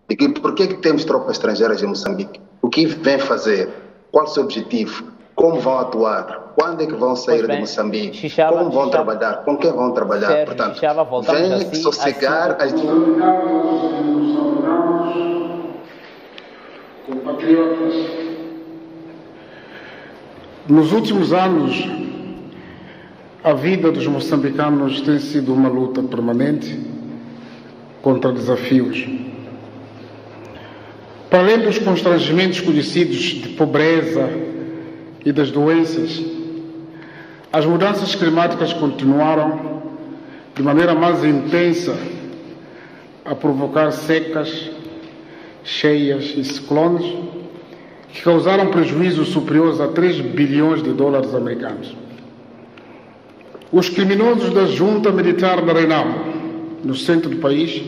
de que por que temos tropas estrangeiras em Moçambique, o que vêm fazer, qual é o seu objetivo, como vão atuar, quando é que vão sair de Moçambique, Xixava, como vão trabalhar, com quem vão trabalhar. Sérgio, portanto, Xixava, voltamos vem assim, sossegar as compatriotas. Nos últimos anos, a vida dos moçambicanos tem sido uma luta permanente contra desafios. Para além dos constrangimentos conhecidos de pobreza e das doenças, as mudanças climáticas continuaram de maneira mais intensa a provocar secas, cheias e ciclones que causaram prejuízos superiores a 3 bilhões de dólares americanos. Os criminosos da junta militar da Renamo, no centro do país,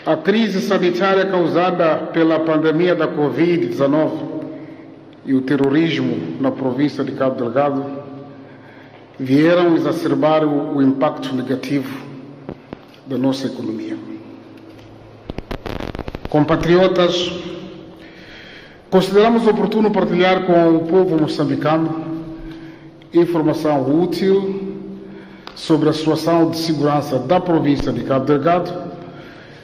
a crise sanitária causada pela pandemia da Covid-19 e o terrorismo na província de Cabo Delgado vieram exacerbar o impacto negativo da nossa economia. Compatriotas, consideramos oportuno partilhar com o povo moçambicano informação útil sobre a situação de segurança da província de Cabo Delgado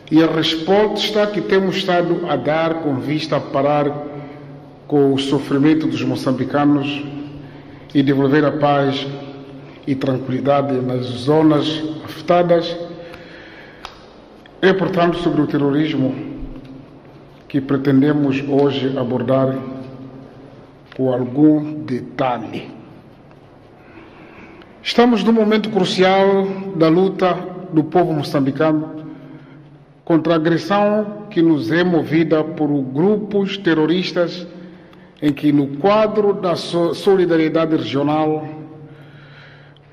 e a resposta que temos estado a dar com vista a parar com o sofrimento dos moçambicanos e devolver a paz e tranquilidade nas zonas afetadas. É, portanto, sobre o terrorismo que pretendemos hoje abordar com algum detalhe. Estamos num momento crucial da luta do povo moçambicano contra a agressão que nos é movida por grupos terroristas em que, no quadro da solidariedade regional,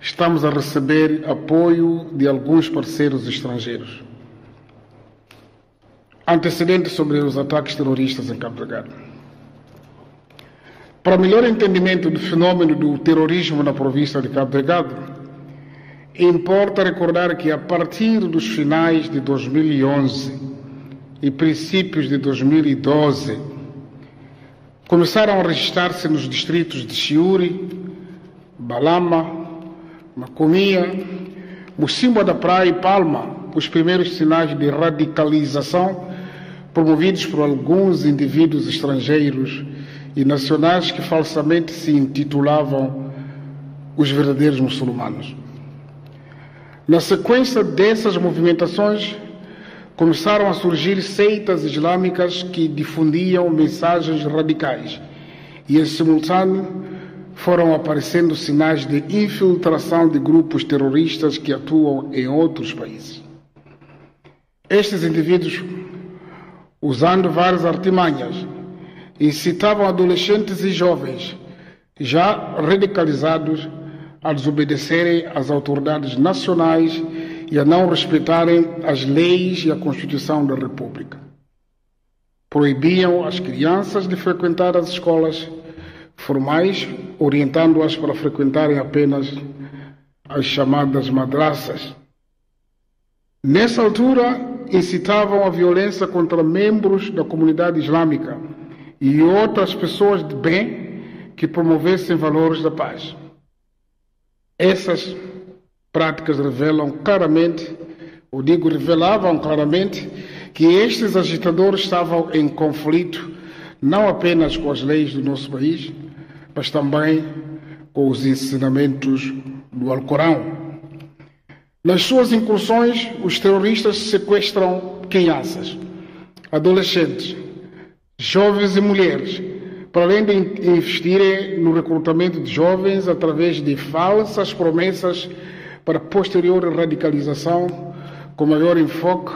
estamos a receber apoio de alguns parceiros estrangeiros. Antecedentes sobre os ataques terroristas em Cabo Delgado. Para melhor entendimento do fenômeno do terrorismo na província de Cabo Delgado, importa recordar que a partir dos finais de 2011 e princípios de 2012, começaram a registrar-se nos distritos de Chiuri, Balama, Macomia, Mocimboa da Praia e Palma os primeiros sinais de radicalização promovidos por alguns indivíduos estrangeiros e nacionais que falsamente se intitulavam os verdadeiros muçulmanos. Na sequência dessas movimentações, começaram a surgir seitas islâmicas que difundiam mensagens radicais e, em simultâneo, foram aparecendo sinais de infiltração de grupos terroristas que atuam em outros países. Estes indivíduos, usando várias artimanhas, incitavam adolescentes e jovens, já radicalizados, a desobedecerem às autoridades nacionais e a não respeitarem as leis e a Constituição da República. Proibiam as crianças de frequentar as escolas formais, orientando-as para frequentarem apenas as chamadas madraças. Nessa altura, incitavam a violência contra membros da comunidade islâmica e outras pessoas de bem que promovessem valores da paz. Essas práticas revelavam claramente que estes agitadores estavam em conflito não apenas com as leis do nosso país, mas também com os ensinamentos do Alcorão. Nas suas incursões, os terroristas sequestram crianças, adolescentes, jovens e mulheres, para além de investirem no recrutamento de jovens através de falsas promessas para posterior radicalização, com maior enfoque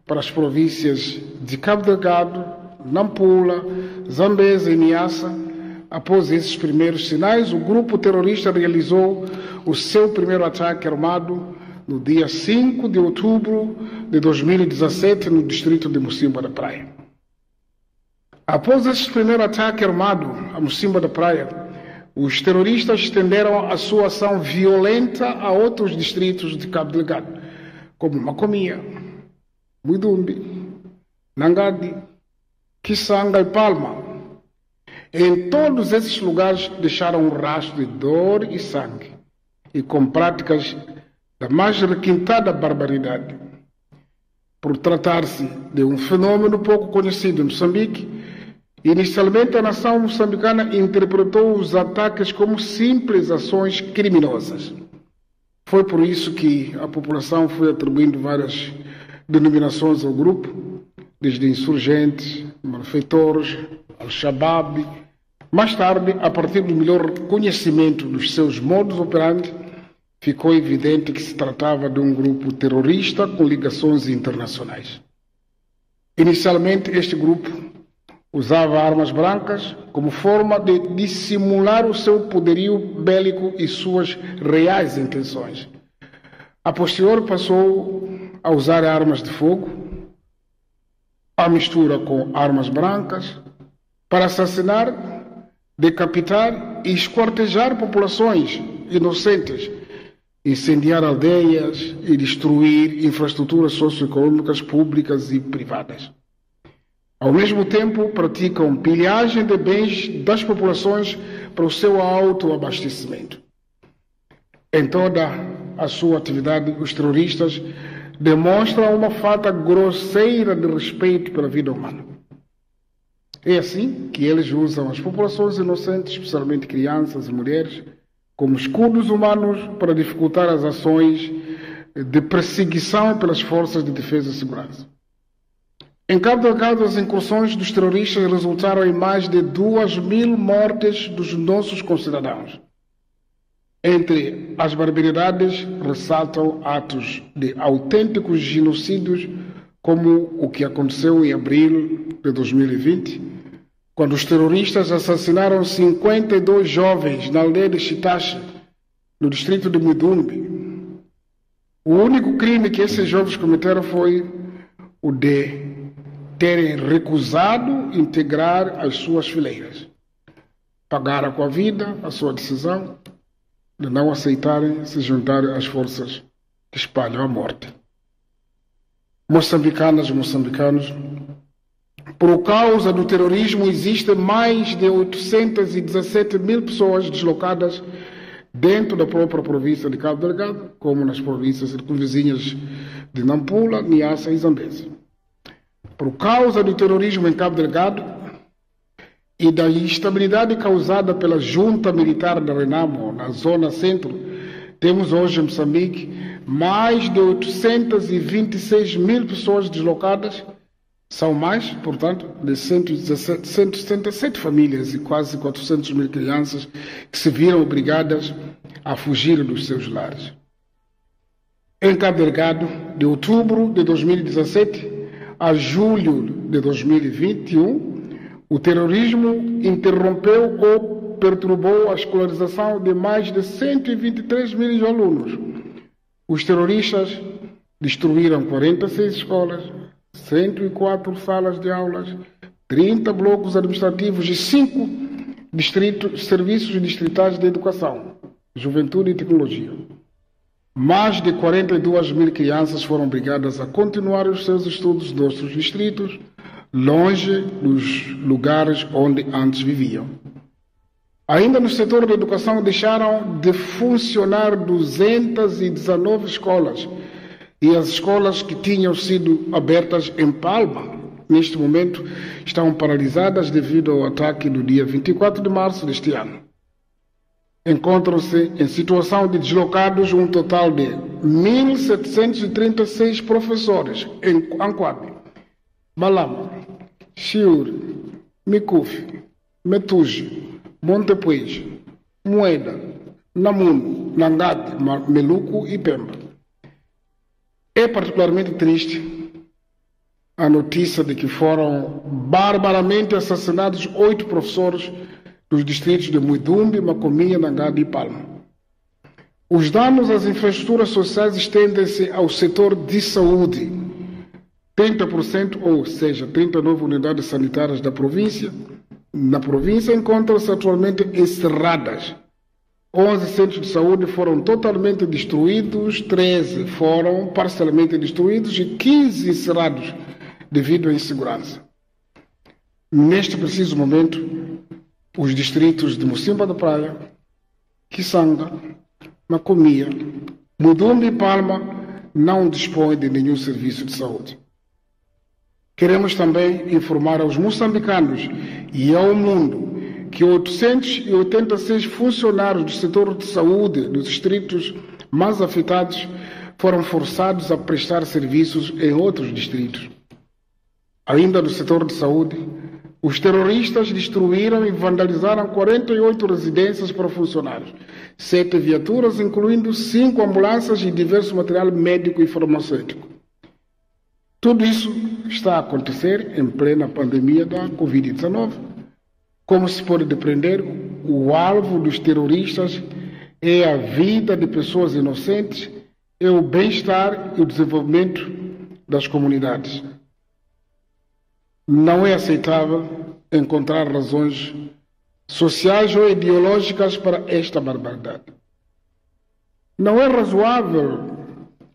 para as províncias de Cabo Delgado, Nampula, Zambeze e Niassa. Após esses primeiros sinais, o grupo terrorista realizou o seu primeiro ataque armado no dia 5 de outubro de 2017, no distrito de Mocimboa da Praia. Após esse primeiro ataque armado a Mocimboa da Praia, os terroristas estenderam a sua ação violenta a outros distritos de Cabo Delgado, como Macomia, Muidumbi, Nangadi, Kisanga e Palma. Em todos esses lugares deixaram um rastro de dor e sangue, e com práticas da mais requintada barbaridade. Por tratar-se de um fenômeno pouco conhecido em Moçambique, inicialmente a nação moçambicana interpretou os ataques como simples ações criminosas. Foi por isso que a população foi atribuindo várias denominações ao grupo, desde insurgentes, malfeitores, Al-Shabaab. Mais tarde, a partir do melhor conhecimento dos seus modos operandi, ficou evidente que se tratava de um grupo terrorista com ligações internacionais. Inicialmente, este grupo usava armas brancas como forma de dissimular o seu poderio bélico e suas reais intenções. A posterior passou a usar armas de fogo, a mistura com armas brancas, para assassinar, decapitar e esquartejar populações inocentes, incendiar aldeias e destruir infraestruturas socioeconômicas públicas e privadas. Ao mesmo tempo, praticam pilhagem de bens das populações para o seu autoabastecimento. Em toda a sua atividade, os terroristas demonstram uma falta grosseira de respeito pela vida humana. É assim que eles usam as populações inocentes, especialmente crianças e mulheres, como escudos humanos para dificultar as ações de perseguição pelas forças de defesa e segurança. Em Cabo Delgado, as incursões dos terroristas resultaram em mais de 2.000 mortes dos nossos concidadãos. Entre as barbaridades, ressaltam atos de autênticos genocídios, como o que aconteceu em abril de 2020, quando os terroristas assassinaram 52 jovens na aldeia de Chitache, no distrito de Muidumbi. O único crime que esses jovens cometeram foi o de terem recusado integrar as suas fileiras. Pagaram com a vida a sua decisão de não aceitarem se juntarem às forças que espalham a morte. Moçambicanas e moçambicanos, por causa do terrorismo, existem mais de 817 mil pessoas deslocadas dentro da própria província de Cabo Delgado, como nas províncias circunvizinhas de Nampula, Niassa e Zambésia. Por causa do terrorismo em Cabo Delgado e da instabilidade causada pela junta militar da Renamo na zona centro, temos hoje em Moçambique mais de 826 mil pessoas deslocadas. São mais, portanto, de 177 famílias e quase 400 mil crianças que se viram obrigadas a fugir dos seus lares. Em Cabo Delgado, de outubro de 2017 a julho de 2021, o terrorismo interrompeu ou perturbou a escolarização de mais de 123 mil alunos. Os terroristas destruíram 46 escolas, 104 salas de aulas, 30 blocos administrativos e 5 serviços distritais de educação, juventude e tecnologia. Mais de 42 mil crianças foram obrigadas a continuar os seus estudos nos outros distritos, longe dos lugares onde antes viviam. Ainda no setor da educação, deixaram de funcionar 219 escolas, e as escolas que tinham sido abertas em Palma, neste momento, estão paralisadas devido ao ataque do dia 24 de março deste ano. Encontram-se em situação de deslocados um total de 1.736 professores em Anquabe, Balama, Chiure, Micufi, Metuge, Montepuez, Moeda, Namuno, Nangade, Meluco e Pemba. É particularmente triste a notícia de que foram barbaramente assassinados 8 professores dos distritos de Muidumbi, Macomia, Nangade e Palma. Os danos às infraestruturas sociais estendem-se ao setor de saúde. 30%, ou seja, 39 unidades sanitárias na província encontram-se atualmente encerradas. 11 centros de saúde foram totalmente destruídos, 13 foram parcialmente destruídos e 15 encerrados devido à insegurança. Neste preciso momento, os distritos de Mocimboa da Praia, Kisanga, Macomia, Mudumbe e Palma não dispõem de nenhum serviço de saúde. Queremos também informar aos moçambicanos e ao mundo que 886 funcionários do setor de saúde dos distritos mais afetados foram forçados a prestar serviços em outros distritos. Ainda no setor de saúde, os terroristas destruíram e vandalizaram 48 residências para funcionários, 7 viaturas, incluindo 5 ambulâncias e diverso material médico e farmacêutico. Tudo isso está a acontecer em plena pandemia da Covid-19. Como se pode depreender, o alvo dos terroristas é a vida de pessoas inocentes, é o bem-estar e o desenvolvimento das comunidades. Não é aceitável encontrar razões sociais ou ideológicas para esta barbaridade. Não é razoável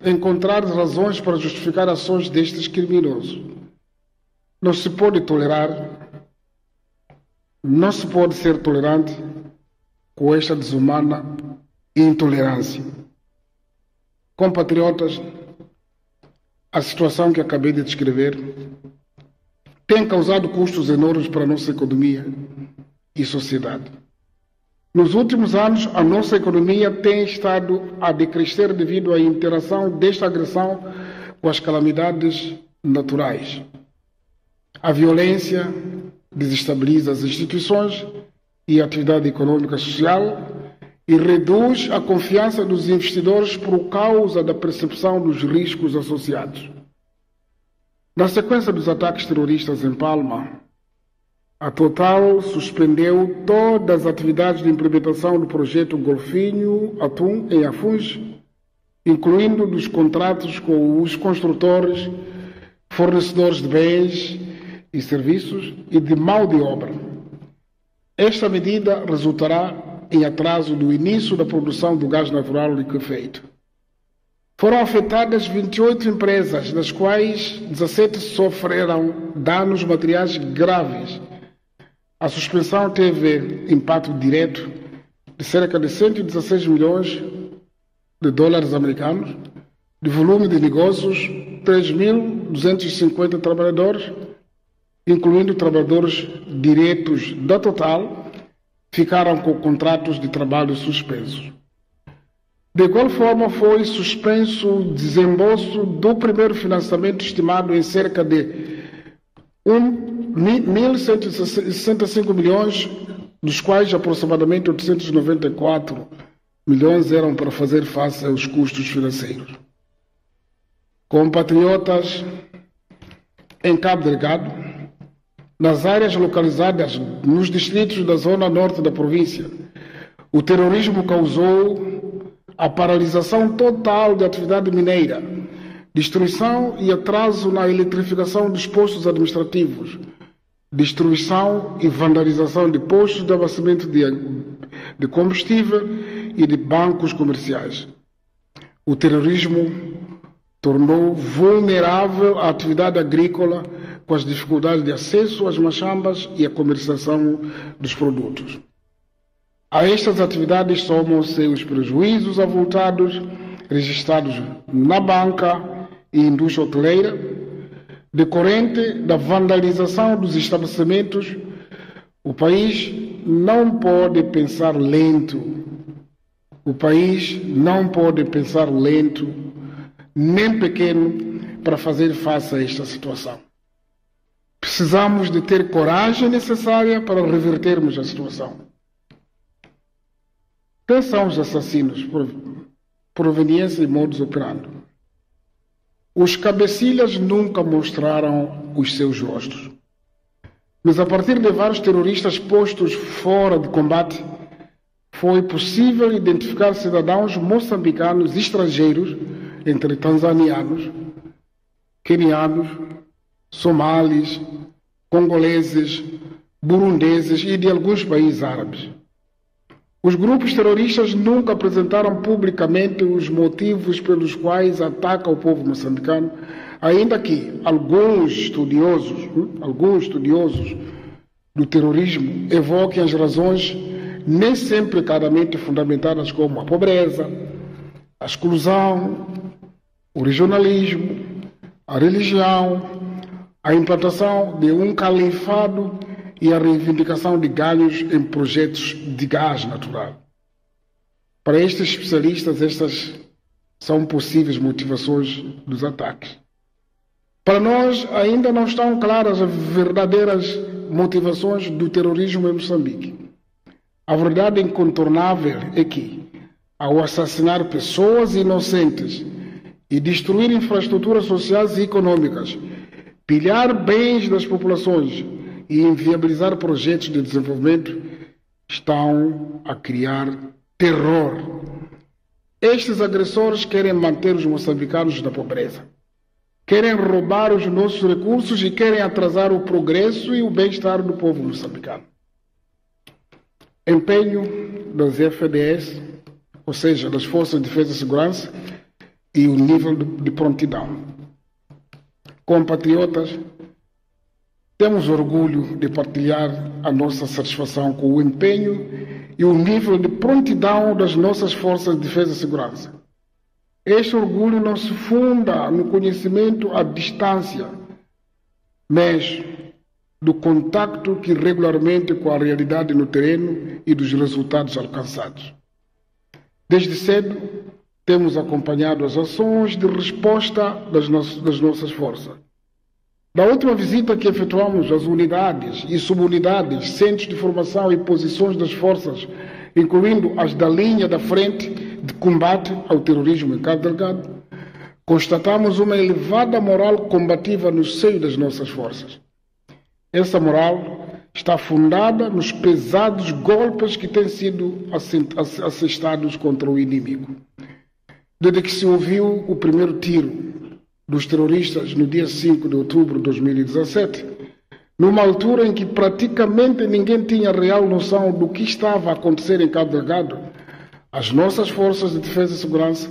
encontrar razões para justificar ações destes criminosos. Não se pode tolerar, não se pode ser tolerante com esta desumana intolerância. Compatriotas, a situação que acabei de descrever tem causado custos enormes para a nossa economia e sociedade. Nos últimos anos, a nossa economia tem estado a decrescer devido à interação desta agressão com as calamidades naturais. A violência desestabiliza as instituições e a atividade econômica e social e reduz a confiança dos investidores por causa da percepção dos riscos associados. Na sequência dos ataques terroristas em Palma, a Total suspendeu todas as atividades de implementação do projeto Golfinho Atum em Afuns, incluindo dos contratos com os construtores, fornecedores de bens e serviços e de mão de obra. Esta medida resultará em atraso do início da produção do gás natural liquefeito. Foram afetadas 28 empresas, das quais 17 sofreram danos materiais graves. A suspensão teve impacto direto de cerca de 116 milhões de dólares americanos, de volume de negócios 3.250 trabalhadores, incluindo trabalhadores diretos da Total, ficaram com contratos de trabalho suspensos. De igual forma, foi suspenso o desembolso do primeiro financiamento estimado em cerca de 1.165 milhões, dos quais aproximadamente 894 milhões eram para fazer face aos custos financeiros. Compatriotas, em Cabo Delgado, nas áreas localizadas nos distritos da zona norte da província, o terrorismo causou a paralisação total da atividade mineira, destruição e atraso na eletrificação dos postos administrativos, destruição e vandalização de postos de abastecimento de combustível e de bancos comerciais. O terrorismo tornou vulnerável a atividade agrícola com as dificuldades de acesso às machambas e a comercialização dos produtos. A estas atividades somam-se os prejuízos avultados registrados na banca e indústria hoteleira, decorrente da vandalização dos estabelecimentos. O país não pode pensar lento. O país não pode pensar lento, nem pequeno, para fazer face a esta situação. Precisamos de ter coragem necessária para revertermos a situação. Quem são os assassinos? Proveniência e modus operandi. Os cabecilhas nunca mostraram os seus rostos. Mas a partir de vários terroristas postos fora de combate, foi possível identificar cidadãos moçambicanos estrangeiros, entre tanzanianos, quenianos, somalis, congoleses, burundeses e de alguns países árabes. Os grupos terroristas nunca apresentaram publicamente os motivos pelos quais atacam o povo moçambicano, ainda que alguns estudiosos do terrorismo evoquem as razões nem sempre claramente fundamentadas, como a pobreza, a exclusão, o regionalismo, a religião, a implantação de um califado e a reivindicação de ganhos em projetos de gás natural. Para estes especialistas, estas são possíveis motivações dos ataques. Para nós, ainda não estão claras as verdadeiras motivações do terrorismo em Moçambique. A verdade incontornável é que, ao assassinar pessoas inocentes e destruir infraestruturas sociais e econômicas, pilhar bens das populações e inviabilizar projetos de desenvolvimento, estão a criar terror. Estes agressores querem manter os moçambicanos na pobreza. Querem roubar os nossos recursos e querem atrasar o progresso e o bem-estar do povo moçambicano. Empenho das FDS, ou seja, das Forças de Defesa e Segurança, e o nível de prontidão. Compatriotas, temos orgulho de partilhar a nossa satisfação com o empenho e o nível de prontidão das nossas Forças de Defesa e Segurança. Este orgulho não se funda no conhecimento à distância, mas do contacto que regularmente com a realidade no terreno e dos resultados alcançados. Desde cedo, temos acompanhado as ações de resposta das nossas forças. Da última visita que efetuamos às unidades e subunidades, centros de formação e posições das forças, incluindo as da linha da frente de combate ao terrorismo em Cabo Delgado, constatamos uma elevada moral combativa no seio das nossas forças. Essa moral está fundada nos pesados golpes que têm sido assestados contra o inimigo. Desde que se ouviu o primeiro tiro dos terroristas no dia 5 de outubro de 2017, numa altura em que praticamente ninguém tinha real noção do que estava a acontecer em Cabo Delgado, as nossas Forças de Defesa e Segurança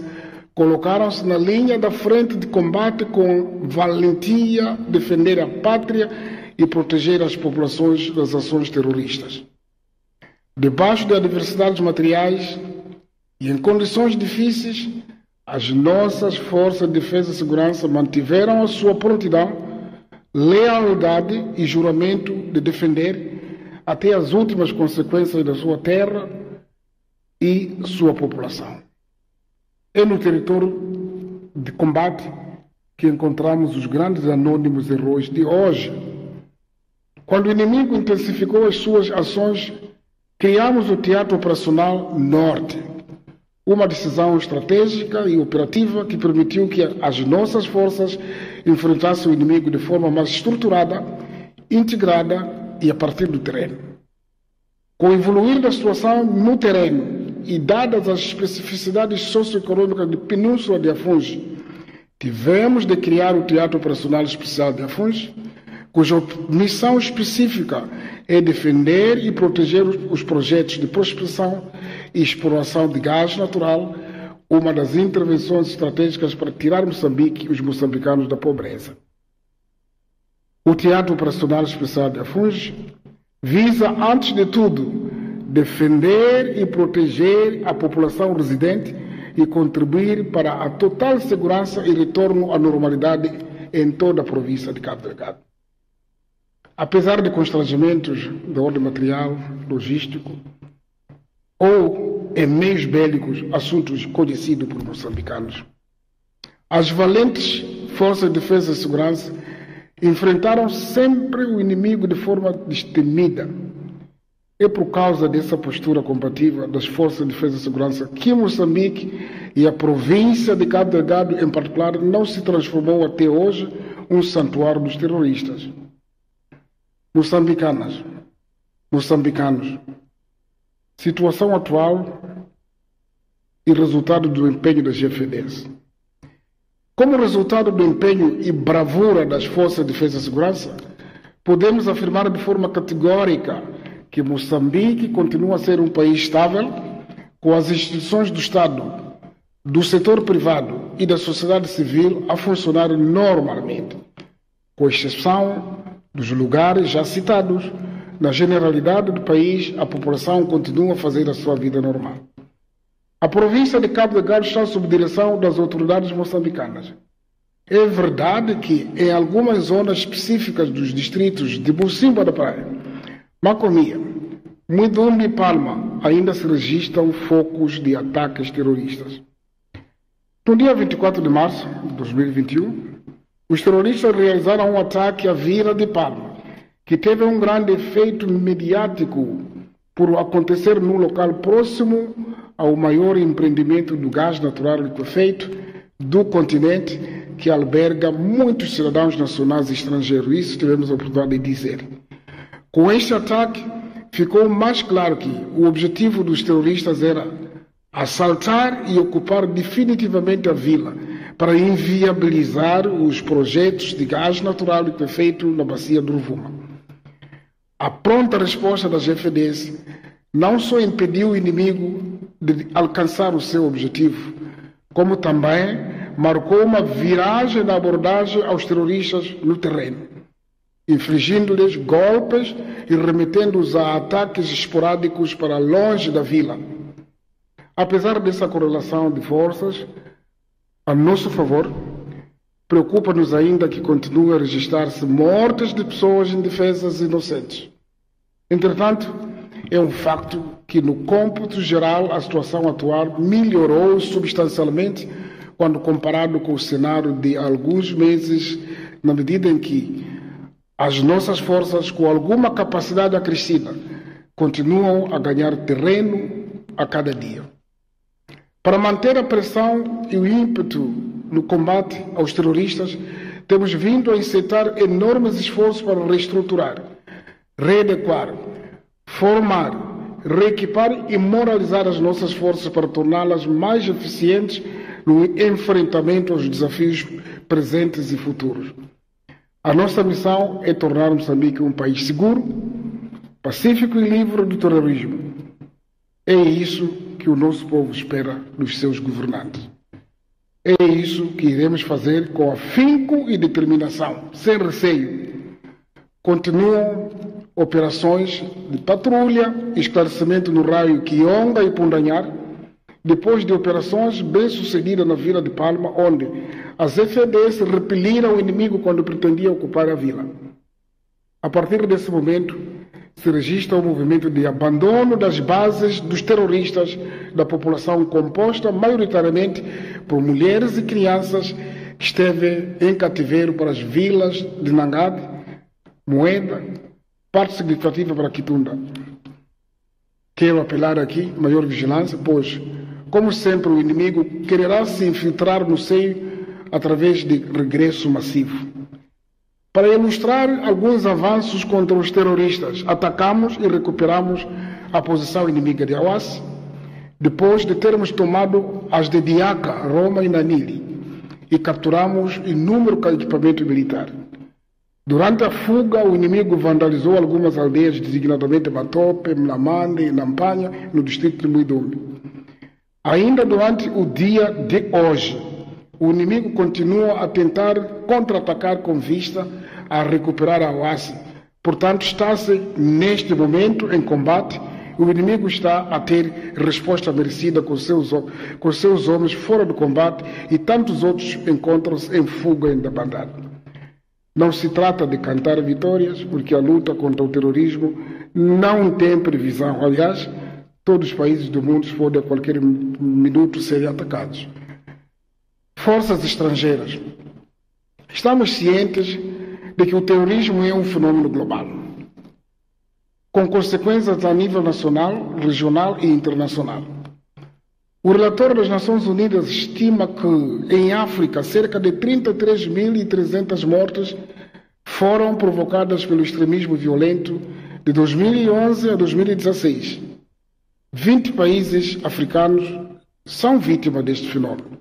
colocaram-se na linha da frente de combate com valentia, defender a pátria e proteger as populações das ações terroristas. Debaixo de adversidades materiais e em condições difíceis, as nossas Forças de Defesa e Segurança mantiveram a sua prontidão, lealdade e juramento de defender até as últimas consequências da sua terra e sua população. É no território de combate que encontramos os grandes anônimos heróis de hoje. Quando o inimigo intensificou as suas ações, criamos o Teatro Operacional Norte, uma decisão estratégica e operativa que permitiu que as nossas forças enfrentassem o inimigo de forma mais estruturada, integrada e a partir do terreno. Com o evoluir da situação no terreno e dadas as especificidades socioeconômicas da Península de Afuns, tivemos de criar o Teatro Operacional Especial de Afuns, cuja missão específica é defender e proteger os projetos de prospecção e exploração de gás natural, uma das intervenções estratégicas para tirar Moçambique e os moçambicanos da pobreza. O Teatro Operacional Especial de Afuns visa, antes de tudo, defender e proteger a população residente e contribuir para a total segurança e retorno à normalidade em toda a província de Cabo Delgado. Apesar de constrangimentos de ordem material, logístico ou em meios bélicos, assuntos conhecidos por moçambicanos, as valentes Forças de Defesa e Segurança enfrentaram sempre o inimigo de forma destemida. É por causa dessa postura combativa das Forças de Defesa e Segurança que Moçambique e a província de Cabo Delgado, em particular, não se transformou até hoje um santuário dos terroristas. Moçambicanos, situação atual e resultado do empenho das GFDs. Como resultado do empenho e bravura das Forças de Defesa e Segurança, podemos afirmar de forma categórica que Moçambique continua a ser um país estável, com as instituições do Estado do setor privado e da sociedade civil a funcionar normalmente, com exceção dos lugares já citados. Na generalidade do país, a população continua a fazer a sua vida normal. A província de Cabo Delgado está sob direção das autoridades moçambicanas. É verdade que em algumas zonas específicas dos distritos de Bucimba da Praia, Macomia, Muidumbe e Palma ainda se registram focos de ataques terroristas. No dia 24 de março de 2021, os terroristas realizaram um ataque à Vila de Palma, que teve um grande efeito mediático por acontecer num local próximo ao maior empreendimento do gás natural liquefeito do continente, que alberga muitos cidadãos nacionais e estrangeiros. Isso tivemos a oportunidade de dizer. Com este ataque, ficou mais claro que o objetivo dos terroristas era assaltar e ocupar definitivamente a vila para inviabilizar os projetos de gás natural liquefeito na bacia do Rovuma. A pronta resposta das FDS não só impediu o inimigo de alcançar o seu objetivo, como também marcou uma viragem na abordagem aos terroristas no terreno, infligindo-lhes golpes e remetendo-os a ataques esporádicos para longe da vila. Apesar dessa correlação de forças a nosso favor, preocupa-nos ainda que continue a registrar-se mortes de pessoas indefesas e inocentes. Entretanto, é um facto que no cômputo geral a situação atual melhorou substancialmente quando comparado com o cenário de alguns meses, na medida em que as nossas forças, com alguma capacidade acrescida, continuam a ganhar terreno a cada dia. Para manter a pressão e o ímpeto no combate aos terroristas, temos vindo a incitar enormes esforços para reestruturar, readequar, formar, reequipar e moralizar as nossas forças para torná-las mais eficientes no enfrentamento aos desafios presentes e futuros. A nossa missão é tornar Moçambique um país seguro, pacífico e livre do terrorismo. É isso que o nosso povo espera dos seus governantes. É isso que iremos fazer com afinco e determinação, sem receio. Continuam operações de patrulha e esclarecimento no raio Quionga e Pundanhar, depois de operações bem-sucedidas na Vila de Palma, onde as FDS repeliram o inimigo quando pretendia ocupar a vila. A partir desse momento, se registra o movimento de abandono das bases dos terroristas da população composta maioritariamente por mulheres e crianças que esteve em cativeiro para as vilas de Nangade, Moeda, parte significativa para Quitunda. Quero apelar aqui maior vigilância, pois, como sempre, o inimigo quererá se infiltrar no seio através de regresso massivo. Para ilustrar alguns avanços contra os terroristas, atacamos e recuperamos a posição inimiga de Awassi, depois de termos tomado as de Diaca, Roma e Nanili, e capturamos inúmero equipamento militar. Durante a fuga, o inimigo vandalizou algumas aldeias, designadamente Matope, Mlamande e Nampanha, no distrito de Muidumbe. Ainda durante o dia de hoje, o inimigo continua a tentar contra-atacar com vista a recuperar a Awassi. Portanto, está-se neste momento em combate. O inimigo está a ter resposta merecida com seus homens fora do combate e tantos outros encontram-se em fuga e debandada. Não se trata de cantar vitórias, porque a luta contra o terrorismo não tem previsão. Aliás, todos os países do mundo podem a qualquer minuto serem atacados. Forças estrangeiras. Estamos cientes de que o terrorismo é um fenômeno global, com consequências a nível nacional, regional e internacional. O relatório das Nações Unidas estima que, em África, cerca de 33.300 mortes foram provocadas pelo extremismo violento de 2011 a 2016. 20 países africanos são vítimas deste fenômeno.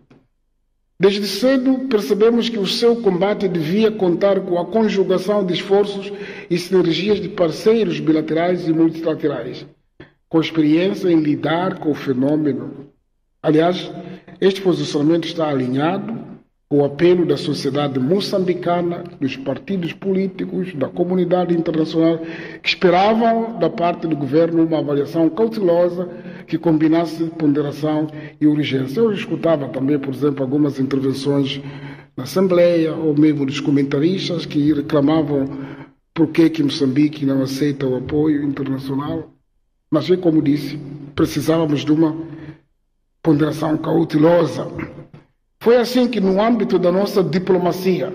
Desde cedo percebemos que o seu combate devia contar com a conjugação de esforços e sinergias de parceiros bilaterais e multilaterais, com experiência em lidar com o fenômeno. Aliás, este posicionamento está alinhado com o apelo da sociedade moçambicana, dos partidos políticos, da comunidade internacional, que esperavam da parte do governo uma avaliação cautelosa que combinasse ponderação e urgência. Eu escutava também, por exemplo, algumas intervenções na Assembleia, ou mesmo dos comentaristas que reclamavam por que Moçambique não aceita o apoio internacional. Mas, como disse, precisávamos de uma ponderação cautelosa. Foi assim que, no âmbito da nossa diplomacia,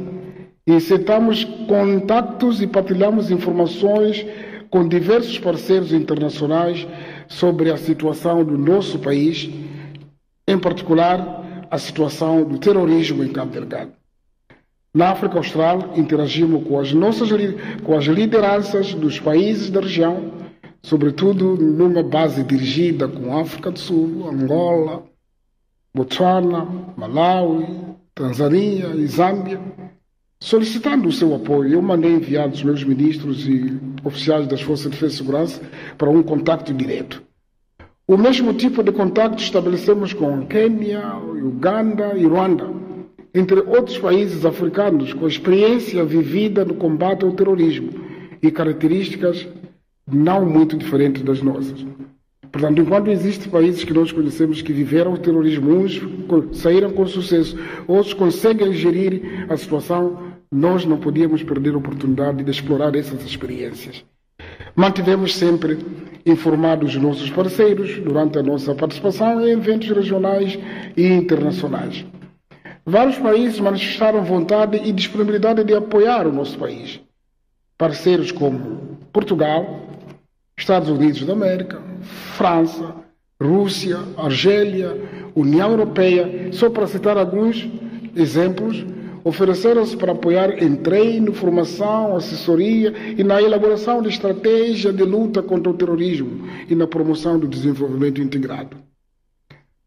incitamos contactos e partilhamos informações com diversos parceiros internacionais sobre a situação do nosso país, em particular a situação do terrorismo em Cabo Delgado. Na África Austral, interagimos com as lideranças dos países da região, sobretudo numa base dirigida com a África do Sul, Angola, Botswana, Malawi, Tanzânia e Zâmbia, solicitando o seu apoio. Eu mandei enviar os meus ministros e oficiais das Forças de Defesa e Segurança para um contato direto. O mesmo tipo de contato estabelecemos com Quênia, Uganda e Ruanda, entre outros países africanos com experiência vivida no combate ao terrorismo e características não muito diferentes das nossas. Portanto, enquanto existem países que nós conhecemos que viveram o terrorismo, uns saíram com sucesso, outros conseguem gerir a situação, nós não podíamos perder a oportunidade de explorar essas experiências. Mantivemos sempre informados os nossos parceiros durante a nossa participação em eventos regionais e internacionais. Vários países manifestaram vontade e disponibilidade de apoiar o nosso país. Parceiros como Portugal, Estados Unidos da América, França, Rússia, Argélia, União Europeia, só para citar alguns exemplos, ofereceram-se para apoiar em treino, formação, assessoria e na elaboração de estratégia de luta contra o terrorismo e na promoção do desenvolvimento integrado.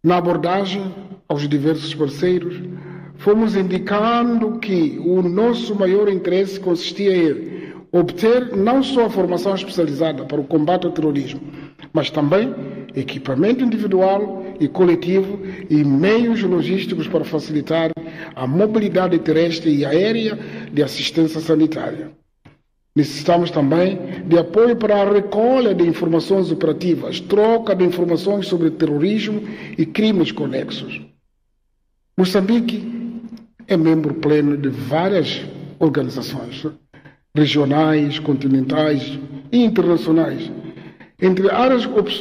Na abordagem aos diversos parceiros, fomos indicando que o nosso maior interesse consistia em obter não só a formação especializada para o combate ao terrorismo, mas também equipamento individual e coletivo e meios logísticos para facilitar a mobilidade terrestre e aérea de assistência sanitária. Necessitamos também de apoio para a recolha de informações operativas, troca de informações sobre terrorismo e crimes conexos. Moçambique é membro pleno de várias organizações regionais, continentais e internacionais. Entre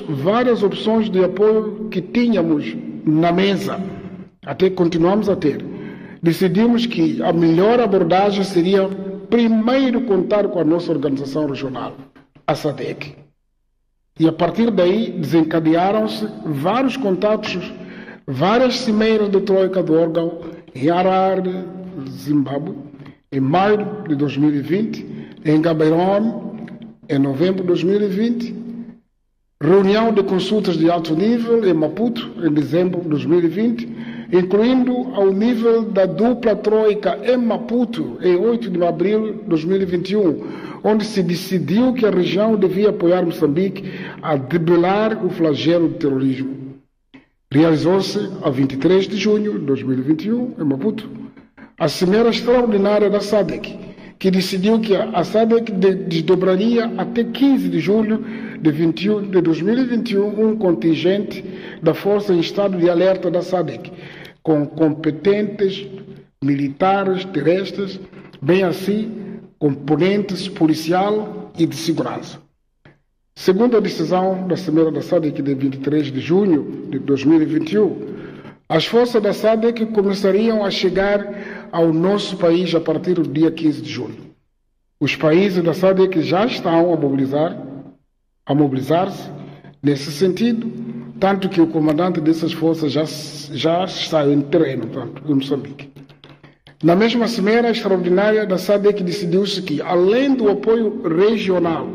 várias opções de apoio que tínhamos na mesa, até continuamos a ter, decidimos que a melhor abordagem seria primeiro contar com a nossa organização regional, a SADC. E a partir daí desencadearam-se vários contatos, várias cimeiras de troika do órgão em Harare, Zimbábue, em maio de 2020, em Gaborone, em novembro de 2020, reunião de consultas de alto nível em Maputo, em dezembro de 2020, incluindo ao nível da dupla troika em Maputo, em 8 de abril de 2021, onde se decidiu que a região devia apoiar Moçambique a debelar o flagelo do terrorismo. Realizou-se a 23 de junho de 2021, em Maputo, a Cimeira Extraordinária da SADC, que decidiu que a SADC desdobraria até 15 de julho de 2021 um contingente da Força em Estado de Alerta da SADC, com competentes militares terrestres, bem assim componentes policial e de segurança. Segundo a decisão da Cimeira da SADC de 23 de junho de 2021, as forças da SADC começariam a chegar ao nosso país a partir do dia 15 de julho. Os países da SADC já estão a mobilizar-se nesse sentido, tanto que o comandante dessas forças já está em terreno, em Moçambique. Na mesma Cimeira Extraordinária da SADC decidiu-se que, além do apoio regional,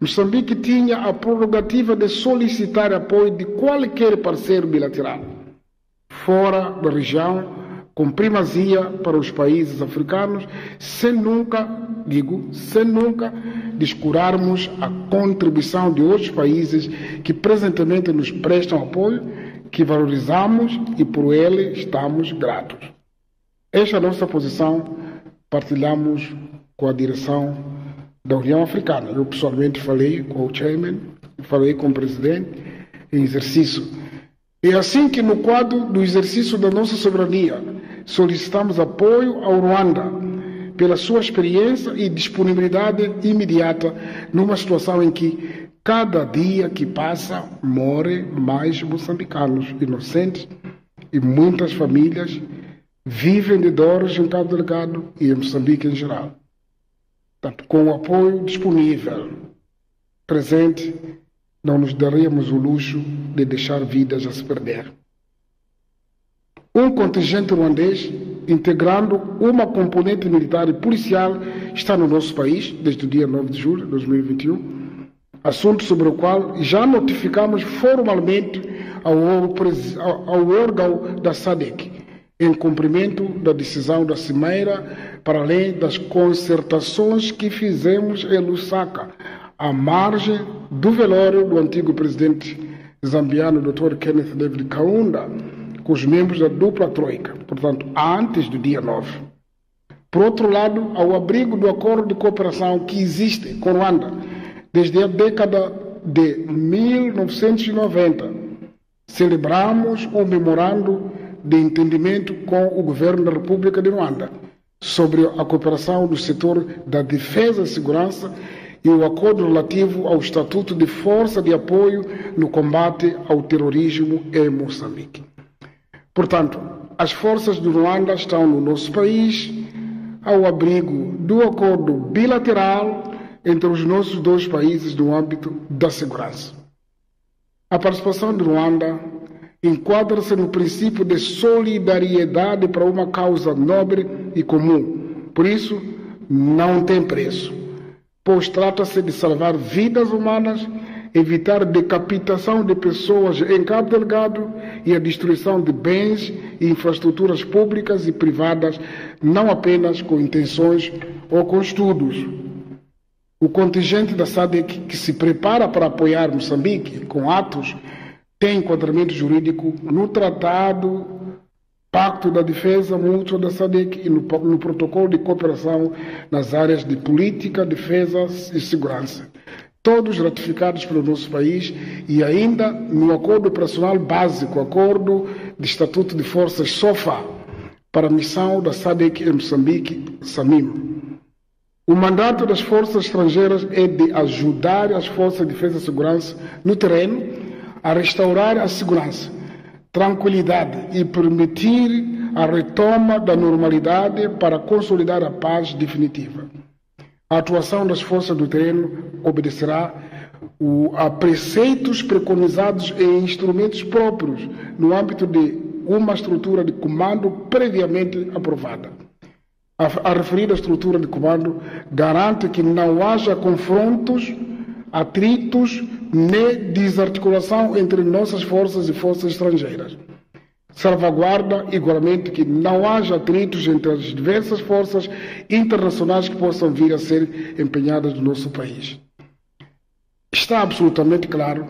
Moçambique tinha a prerrogativa de solicitar apoio de qualquer parceiro bilateral fora da região, com primazia para os países africanos, sem nunca descurarmos a contribuição de outros países que presentemente nos prestam apoio, que valorizamos e por ele estamos gratos. Esta é a nossa posição, partilhamos com a direção da União Africana. Eu pessoalmente falei com o chairman, falei com o presidente em exercício. É assim que no quadro do exercício da nossa soberania, solicitamos apoio ao Ruanda pela sua experiência e disponibilidade imediata numa situação em que cada dia que passa morrem mais moçambicanos inocentes e muitas famílias vivem de dores em Cabo Delgado e em Moçambique em geral. Portanto, com o apoio disponível presente, não nos daríamos o luxo de deixar vidas a se perder. Um contingente ruandês, integrando uma componente militar e policial, está no nosso país desde o dia 9 de julho de 2021, assunto sobre o qual já notificamos formalmente ao órgão da SADC, em cumprimento da decisão da Cimeira, para além das concertações que fizemos em Lusaka, à margem do velório do antigo presidente zambiano, Dr. Kenneth David Kaunda, com os membros da dupla troika, portanto, antes do dia 9. Por outro lado, ao abrigo do acordo de cooperação que existe com Ruanda desde a década de 1990, celebramos o memorando de entendimento com o governo da República de Ruanda sobre a cooperação do setor da defesa e segurança e o acordo relativo ao Estatuto de Força de Apoio no combate ao terrorismo em Moçambique. Portanto, as forças de Ruanda estão no nosso país ao abrigo do acordo bilateral entre os nossos dois países no âmbito da segurança. A participação de Ruanda enquadra-se no princípio de solidariedade para uma causa nobre e comum. Por isso, não tem preço, pois trata-se de salvar vidas humanas, evitar decapitação de pessoas em Cabo Delgado e a destruição de bens e infraestruturas públicas e privadas, não apenas com intenções ou com estudos. O contingente da SADC, que se prepara para apoiar Moçambique com atos, tem enquadramento jurídico no Tratado, Pacto da Defesa Mútua da SADC e no Protocolo de Cooperação nas áreas de política, defesa e segurança, todos ratificados pelo nosso país, e ainda no Acordo Operacional Básico, Acordo de Estatuto de Forças SOFA, para a missão da SADC em Moçambique, SAMIM. O mandato das forças estrangeiras é de ajudar as forças de defesa e segurança no terreno a restaurar a segurança, tranquilidade e permitir a retoma da normalidade para consolidar a paz definitiva. A atuação das forças do terreno obedecerá a preceitos preconizados e instrumentos próprios no âmbito de uma estrutura de comando previamente aprovada. A referida estrutura de comando garante que não haja confrontos, atritos, nem desarticulação entre nossas forças e forças estrangeiras. Salvaguarda, igualmente, que não haja atritos entre as diversas forças internacionais que possam vir a ser empenhadas no nosso país. Está absolutamente claro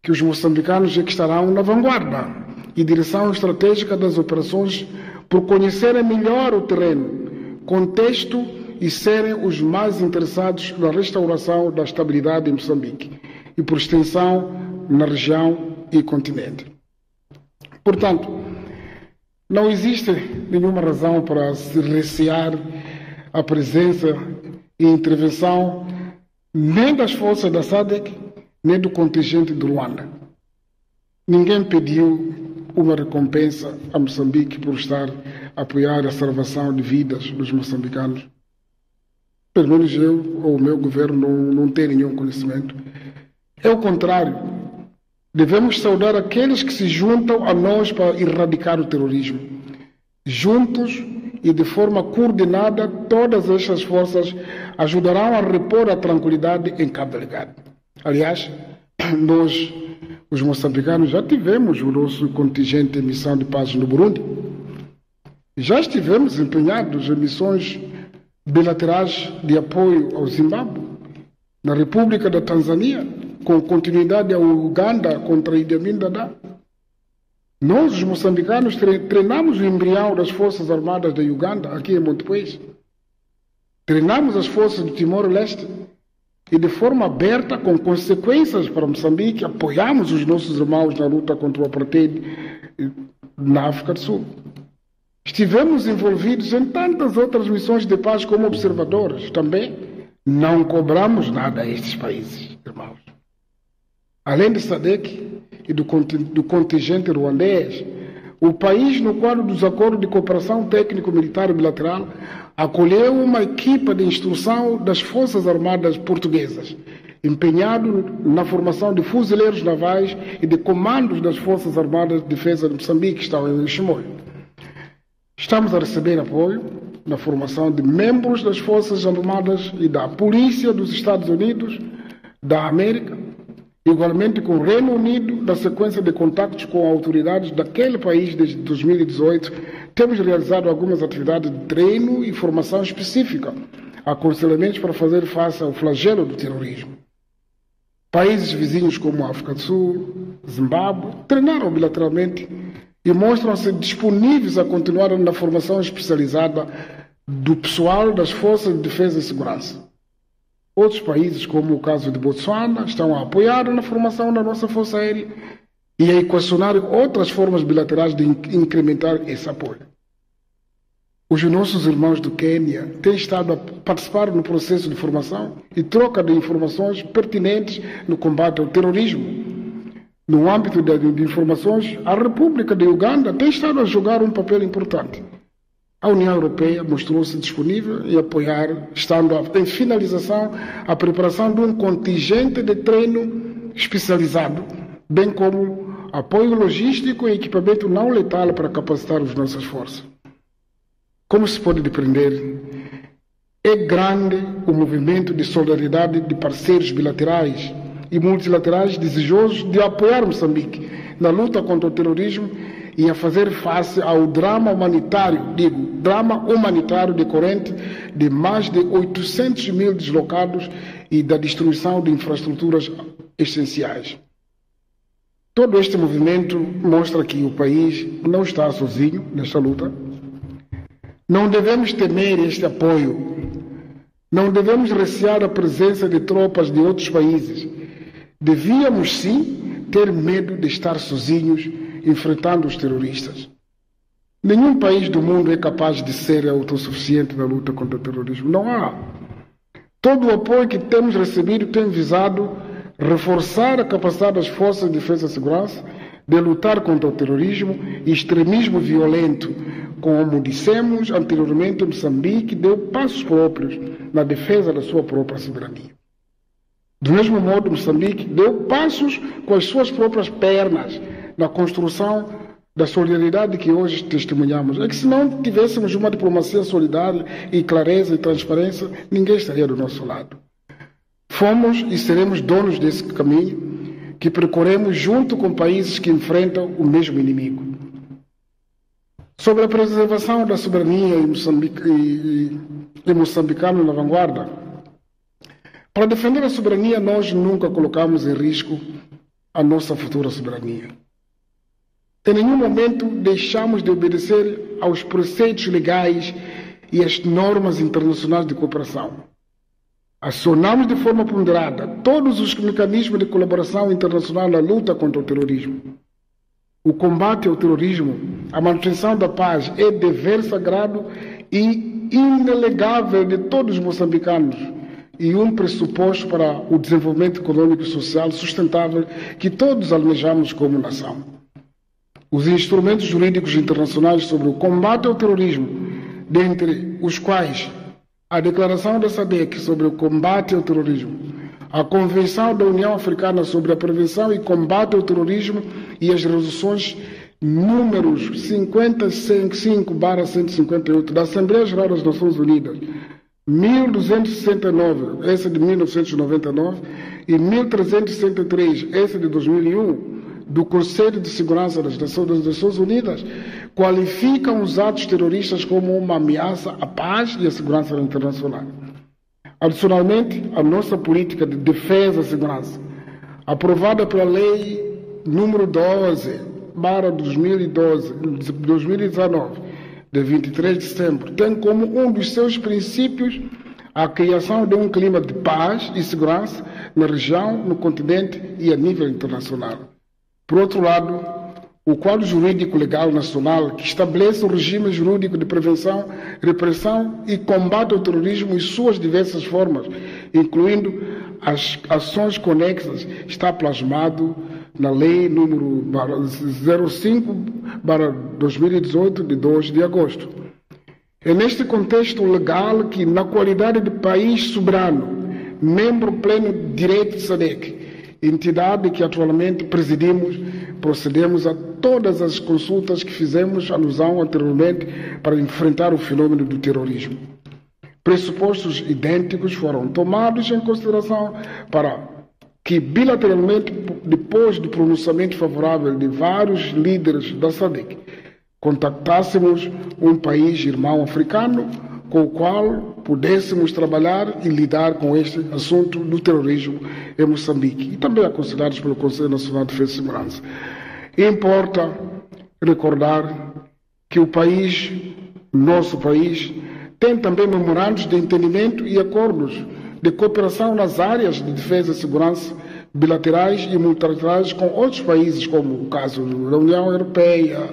que os moçambicanos é que estarão na vanguarda e direção estratégica das operações por conhecerem melhor o terreno, contexto e serem os mais interessados na restauração da estabilidade em Moçambique e, por extensão, na região e continente. Portanto, não existe nenhuma razão para se recear a presença e intervenção nem das forças da SADC, nem do contingente do Ruanda. Ninguém pediu uma recompensa a Moçambique por estar a apoiar a salvação de vidas dos moçambicanos. Pelo menos eu ou o meu governo não tem nenhum conhecimento. É o contrário. Devemos saudar aqueles que se juntam a nós para erradicar o terrorismo. Juntos e de forma coordenada, todas estas forças ajudarão a repor a tranquilidade em Cabo Delgado. Aliás, nós, os moçambicanos, já tivemos o nosso contingente em missão de paz no Burundi. Já estivemos empenhados em missões bilaterais de apoio ao Zimbábue, na República da Tanzânia, com continuidade ao Uganda contra Idi Amin Dada. Nós, os moçambicanos, treinamos o embrião das Forças Armadas da Uganda, aqui em Montepuez. Treinamos as forças do Timor-Leste e, de forma aberta, com consequências para Moçambique, apoiamos os nossos irmãos na luta contra o apartheid na África do Sul. Estivemos envolvidos em tantas outras missões de paz como observadores. Também não cobramos nada a estes países, irmãos. Além de SADC e do contingente ruandês, o país, no quadro dos acordos de cooperação técnico-militar bilateral, acolheu uma equipa de instrução das Forças Armadas Portuguesas, empenhado na formação de fuzileiros navais e de comandos das Forças Armadas de Defesa de Moçambique, que estão em Chimoio. Estamos a receber apoio na formação de membros das Forças Armadas e da Polícia dos Estados Unidos, da América, igualmente com o Reino Unido, na sequência de contactos com autoridades daquele país desde 2018, temos realizado algumas atividades de treino e formação específica, aconselhamentos para fazer face ao flagelo do terrorismo. Países vizinhos como a África do Sul, Zimbábue, treinaram bilateralmente e mostram-se disponíveis a continuar na formação especializada do pessoal das Forças de Defesa e Segurança. Outros países, como o caso de Botsuana, estão a apoiar na formação da nossa Força Aérea e a equacionar outras formas bilaterais de incrementar esse apoio. Os nossos irmãos do Quênia têm estado a participar no processo de formação e troca de informações pertinentes no combate ao terrorismo. No âmbito de informações, a República de Uganda tem estado a jogar um papel importante. A União Europeia mostrou-se disponível em apoiar, estando em finalização, a preparação de um contingente de treino especializado, bem como apoio logístico e equipamento não letal para capacitar as nossas forças. Como se pode depreender, é grande o movimento de solidariedade de parceiros bilaterais e multilaterais desejosos de apoiar Moçambique na luta contra o terrorismo e a fazer face ao drama humanitário, decorrente de mais de 800 mil deslocados e da destruição de infraestruturas essenciais. Todo este movimento mostra que o país não está sozinho nesta luta. Não devemos temer este apoio. Não devemos recear a presença de tropas de outros países. Devíamos, sim, ter medo de estar sozinhos enfrentando os terroristas. Nenhum país do mundo é capaz de ser autossuficiente na luta contra o terrorismo. Não há. Todo o apoio que temos recebido tem visado reforçar a capacidade das forças de defesa e segurança de lutar contra o terrorismo e extremismo violento. Como dissemos anteriormente, Moçambique deu passos próprios na defesa da sua própria soberania. Do mesmo modo, Moçambique deu passos com as suas próprias pernas na construção da solidariedade que hoje testemunhamos. É que se não tivéssemos uma diplomacia solidária e clareza e transparência, ninguém estaria do nosso lado. Fomos e seremos donos desse caminho que percorremos junto com países que enfrentam o mesmo inimigo. Sobre a preservação da soberania e moçambicano na vanguarda, para defender a soberania, nós nunca colocamos em risco a nossa futura soberania. Em nenhum momento deixamos de obedecer aos preceitos legais e às normas internacionais de cooperação. Acionamos de forma ponderada todos os mecanismos de colaboração internacional na luta contra o terrorismo. O combate ao terrorismo, a manutenção da paz é dever sagrado e inelegável de todos os moçambicanos e um pressuposto para o desenvolvimento econômico e social sustentável que todos almejamos como nação. Os instrumentos jurídicos internacionais sobre o combate ao terrorismo, dentre os quais a Declaração da SADC sobre o combate ao terrorismo, a Convenção da União Africana sobre a Prevenção e Combate ao Terrorismo e as resoluções números 55/158 da Assembleia Geral das Nações Unidas, 1269, essa de 1999, e 1363, essa de 2001, do Conselho de Segurança das Nações Unidas, qualificam os atos terroristas como uma ameaça à paz e à segurança internacional. Adicionalmente, a nossa política de defesa e segurança, aprovada pela Lei número 12, 2019, de 23 de setembro, tem como um dos seus princípios a criação de um clima de paz e segurança na região, no continente e a nível internacional. Por outro lado, o quadro jurídico legal nacional que estabelece o regime jurídico de prevenção, repressão e combate ao terrorismo em suas diversas formas, incluindo as ações conexas, está plasmado na Lei número 05/2018, de 2 de agosto. É neste contexto legal que, na qualidade de país soberano, membro pleno de direito de SADC, entidade que atualmente presidimos, procedemos a todas as consultas que fizemos alusão anteriormente para enfrentar o fenômeno do terrorismo. Pressupostos idênticos foram tomados em consideração para que, bilateralmente, depois do pronunciamento favorável de vários líderes da SADC, contactássemos um país irmão africano com o qual pudéssemos trabalhar e lidar com este assunto do terrorismo em Moçambique, e também aconselhados pelo Conselho Nacional de Defesa e Segurança. Importa recordar que o país, nosso país, tem também memorandos de entendimento e acordos de cooperação nas áreas de defesa e segurança bilaterais e multilaterais com outros países, como o caso da União Europeia,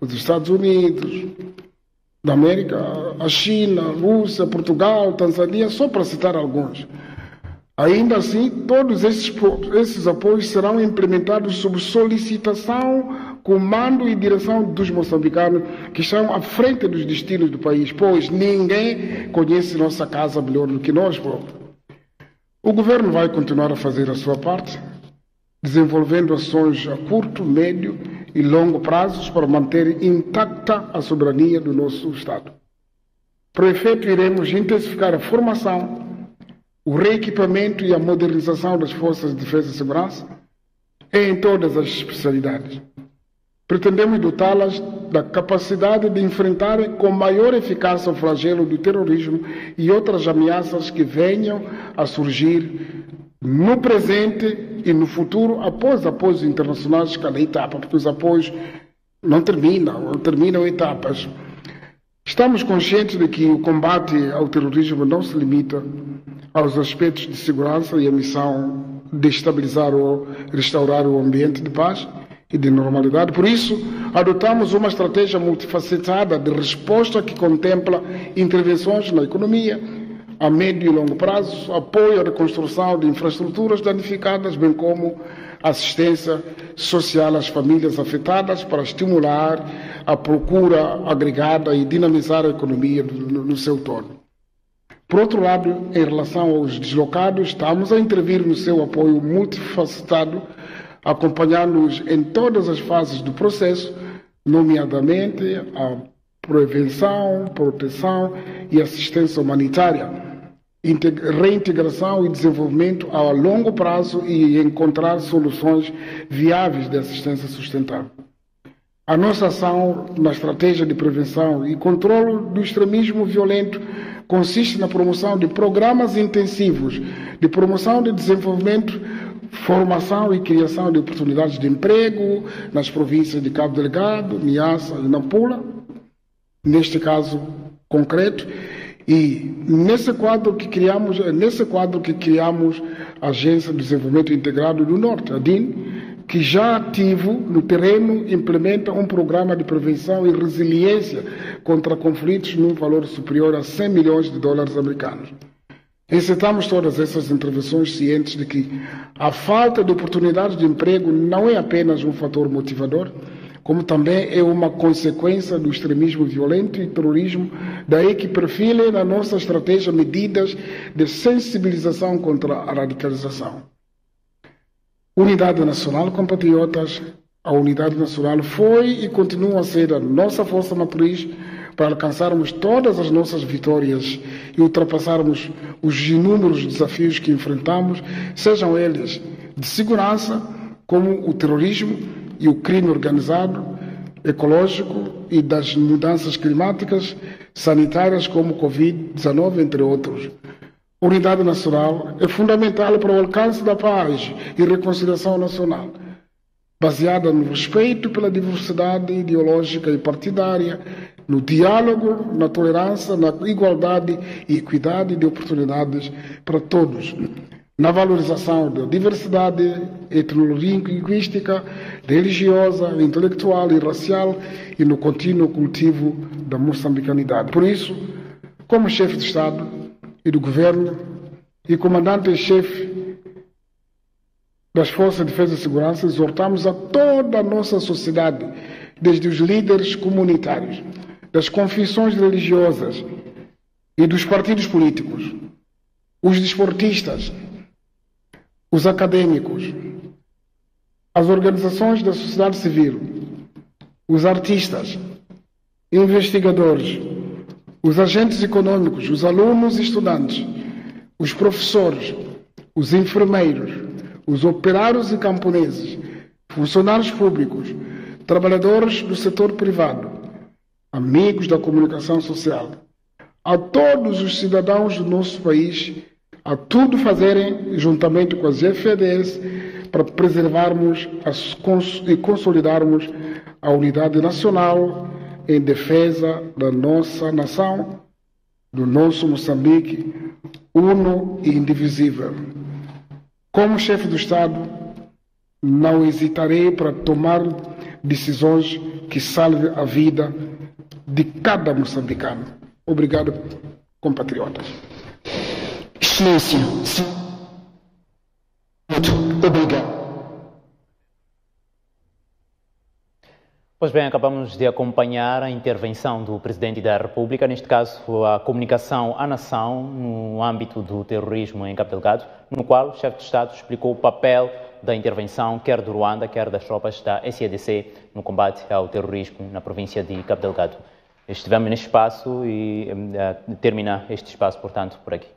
os Estados Unidos da América, a China, a Rússia, Portugal, Tanzânia, só para citar alguns. Ainda assim, todos esses apoios serão implementados sob solicitação, comando e direção dos moçambicanos que estão à frente dos destinos do país, pois ninguém conhece nossa casa melhor do que nós próprios. O governo vai continuar a fazer a sua parte, desenvolvendo ações a curto, médio e longo prazos para manter intacta a soberania do nosso Estado. Para efeito, iremos intensificar a formação, o reequipamento e a modernização das forças de defesa e segurança em todas as especialidades. Pretendemos dotá-las da capacidade de enfrentarem com maior eficácia o flagelo do terrorismo e outras ameaças que venham a surgir no presente e no futuro, após apoios internacionais de cada etapa, porque os apoios não terminam etapas. Estamos conscientes de que o combate ao terrorismo não se limita aos aspectos de segurança e a missão de estabilizar ou restaurar o ambiente de paz e de normalidade. Por isso, adotamos uma estratégia multifacetada de resposta que contempla intervenções na economia, a médio e longo prazo, apoio à reconstrução de infraestruturas danificadas, bem como assistência social às famílias afetadas para estimular a procura agregada e dinamizar a economia no seu todo. Por outro lado, em relação aos deslocados, estamos a intervir no seu apoio multifacetado, acompanhando-os em todas as fases do processo, nomeadamente a prevenção, proteção e assistência humanitária, reintegração e desenvolvimento a longo prazo e encontrar soluções viáveis de assistência sustentável. A nossa ação na estratégia de prevenção e controle do extremismo violento consiste na promoção de programas intensivos de promoção de desenvolvimento, formação e criação de oportunidades de emprego nas províncias de Cabo Delgado, Niassa e Nampula, neste caso concreto. E nesse quadro que criamos a Agência de Desenvolvimento Integrado do Norte, a DIN, que já ativo no terreno implementa um programa de prevenção e resiliência contra conflitos num valor superior a 100 milhões de dólares americanos. Encerramos todas essas intervenções cientes de que a falta de oportunidades de emprego não é apenas um fator motivador, como também é uma consequência do extremismo violento e terrorismo, daí que perfilem na nossa estratégia medidas de sensibilização contra a radicalização. Unidade Nacional, compatriotas, a Unidade Nacional foi e continua a ser a nossa força matriz para alcançarmos todas as nossas vitórias e ultrapassarmos os inúmeros desafios que enfrentamos, sejam eles de segurança, como o terrorismo e o crime organizado, ecológico e das mudanças climáticas, sanitárias como o Covid-19, entre outros. A unidade nacional é fundamental para o alcance da paz e reconciliação nacional. baseada no respeito pela diversidade ideológica e partidária, no diálogo, na tolerância, na igualdade e equidade de oportunidades para todos, na valorização da diversidade etnolinguística, religiosa, intelectual e racial e no contínuo cultivo da moçambicanidade. Por isso, como chefe de Estado e do Governo e comandante-chefe das Forças de Defesa e Segurança, exortamos a toda a nossa sociedade, desde os líderes comunitários, das confissões religiosas e dos partidos políticos, os desportistas, os acadêmicos, as organizações da sociedade civil, os artistas, investigadores, os agentes econômicos, os alunos e estudantes, os professores, os enfermeiros, os operários e camponeses, funcionários públicos, trabalhadores do setor privado, amigos da comunicação social, a todos os cidadãos do nosso país, a tudo fazerem, juntamente com as FEDs, para preservarmos e consolidarmos a unidade nacional em defesa da nossa nação, do nosso Moçambique, uno e indivisível. Como chefe do Estado, não hesitarei para tomar decisões que salvem a vida de cada moçambicano. Obrigado, compatriotas. Excelência. Muito obrigado. Pois bem, acabamos de acompanhar a intervenção do Presidente da República, neste caso a comunicação à nação no âmbito do terrorismo em Cabo Delgado, no qual o chefe de Estado explicou o papel da intervenção, quer do Ruanda, quer das tropas da SADC, no combate ao terrorismo na província de Cabo Delgado. Estivemos neste espaço e termina este espaço, portanto, por aqui.